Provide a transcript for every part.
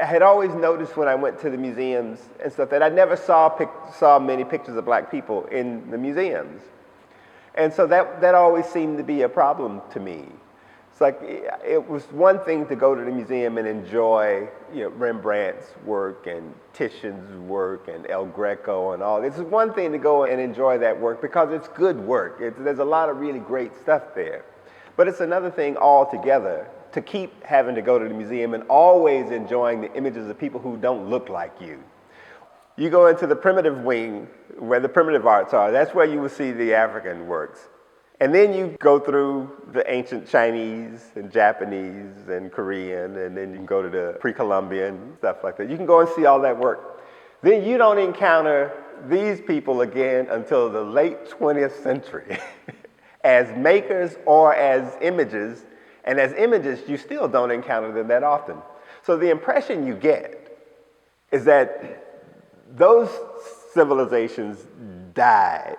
I had always noticed when I went to the museums and stuff that I never saw many pictures of black people in the museums. And so that always seemed to be a problem to me. It's like it was one thing to go to the museum and enjoy, Rembrandt's work and Titian's work and El Greco and all. It's one thing to go and enjoy that work because it's good work. There's a lot of really great stuff there. But it's another thing altogether to keep having to go to the museum and always enjoying the images of people who don't look like you. You go into the primitive wing where the primitive arts are. That's where you will see the African works. And then you go through the ancient Chinese and Japanese and Korean, and then you can go to the pre-Columbian, stuff like that. You can go and see all that work. Then you don't encounter these people again until the late 20th century as makers or as images. And as images, you still don't encounter them that often. So the impression you get is that those civilizations died.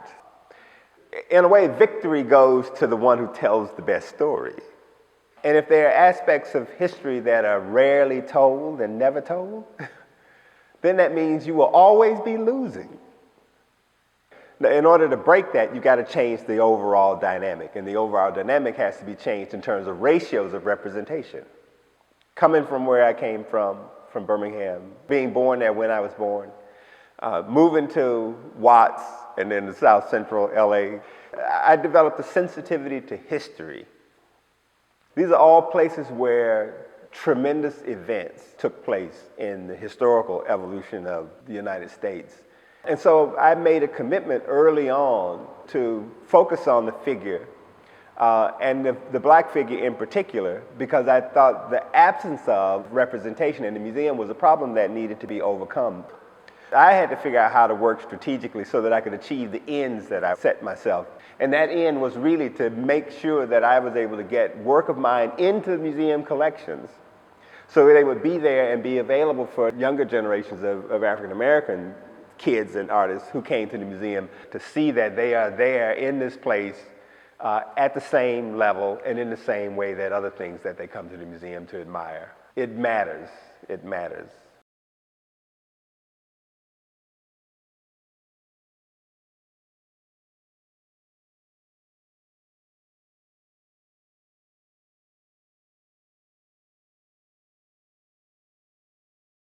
In a way, victory goes to the one who tells the best story. And if there are aspects of history that are rarely told and never told, then that means you will always be losing. Now, in order to break that, you got to change the overall dynamic. And the overall dynamic has to be changed in terms of ratios of representation. Coming from where I came from Birmingham, being born there when I was born, moving to Watts and then the South Central LA, I developed a sensitivity to history. These are all places where tremendous events took place in the historical evolution of the United States. And so I made a commitment early on to focus on the figure, and the black figure in particular, because I thought the absence of representation in the museum was a problem that needed to be overcome. I had to figure out how to work strategically so that I could achieve the ends that I set myself. And that end was really to make sure that I was able to get work of mine into the museum collections so they would be there and be available for younger generations of African American kids and artists who came to the museum to see that they are there in this place at the same level and in the same way that other things that they come to the museum to admire. It matters. It matters.